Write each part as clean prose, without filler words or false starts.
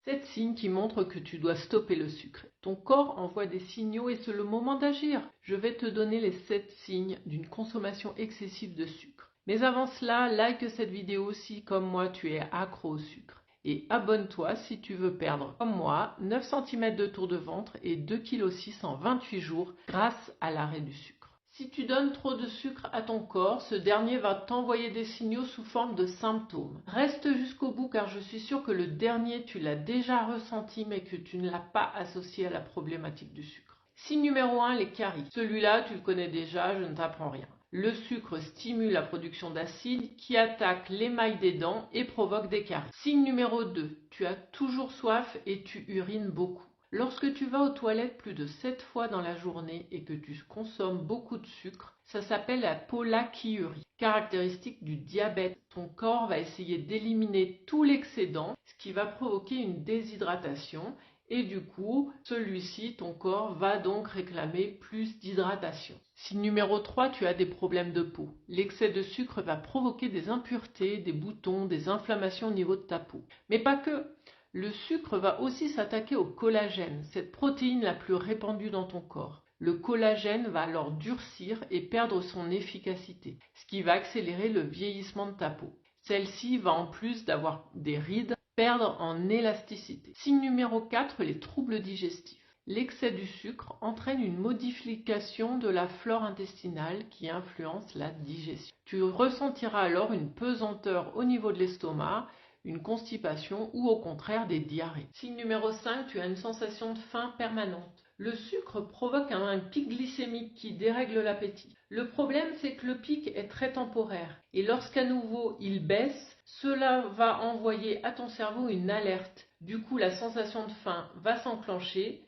7 signes qui montrent que tu dois stopper le sucre. Ton corps envoie des signaux et c'est le moment d'agir. Je vais te donner les 7 signes d'une consommation excessive de sucre. Mais avant cela, like cette vidéo si comme moi tu es accro au sucre. Et abonne-toi si tu veux perdre, comme moi, 9 cm de tour de ventre et 2,6 kg en 28 jours grâce à l'arrêt du sucre. Si tu donnes trop de sucre à ton corps, ce dernier va t'envoyer des signaux sous forme de symptômes. Reste jusqu'au bout car je suis sûre que le dernier tu l'as déjà ressenti mais que tu ne l'as pas associé à la problématique du sucre. Signe numéro 1, les caries. Celui-là tu le connais déjà, je ne t'apprends rien. Le sucre stimule la production d'acide qui attaque l'émail des dents et provoque des caries. Signe numéro 2, tu as toujours soif et tu urines beaucoup. Lorsque tu vas aux toilettes plus de 7 fois dans la journée et que tu consommes beaucoup de sucre, ça s'appelle la polachyurie. Caractéristique du diabète, ton corps va essayer d'éliminer tout l'excédent, ce qui va provoquer une déshydratation et du coup, celui-ci, ton corps, va donc réclamer plus d'hydratation. Signe numéro 3, tu as des problèmes de peau. L'excès de sucre va provoquer des impuretés, des boutons, des inflammations au niveau de ta peau. Mais pas que. Le sucre va aussi s'attaquer au collagène, cette protéine la plus répandue dans ton corps. Le collagène va alors durcir et perdre son efficacité, ce qui va accélérer le vieillissement de ta peau. Celle-ci va en plus d'avoir des rides, perdre en élasticité. Signe numéro 4, les troubles digestifs. L'excès du sucre entraîne une modification de la flore intestinale qui influence la digestion. Tu ressentiras alors une pesanteur au niveau de l'estomac, une constipation ou au contraire des diarrhées. Signe numéro 5, tu as une sensation de faim permanente. Le sucre provoque un pic glycémique qui dérègle l'appétit. Le problème, c'est que le pic est très temporaire et lorsqu'à nouveau il baisse, cela va envoyer à ton cerveau une alerte. Du coup, la sensation de faim va s'enclencher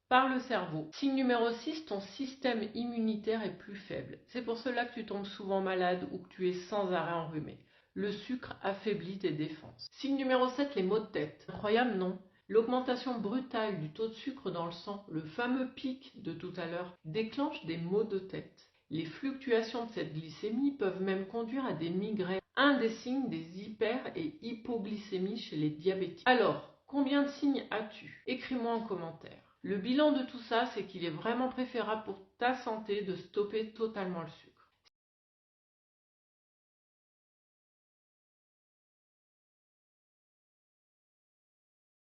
par le cerveau. Signe numéro 6, ton système immunitaire est plus faible. C'est pour cela que tu tombes souvent malade ou que tu es sans arrêt enrhumé. Le sucre affaiblit tes défenses. Signe numéro 7, les maux de tête. Incroyable, non? L'augmentation brutale du taux de sucre dans le sang, le fameux pic de tout à l'heure, déclenche des maux de tête. Les fluctuations de cette glycémie peuvent même conduire à des migraines. Un des signes des hyper- et hypoglycémies chez les diabétiques. Alors, combien de signes as-tu? Écris-moi en commentaire. Le bilan de tout ça, c'est qu'il est vraiment préférable pour ta santé de stopper totalement le sucre.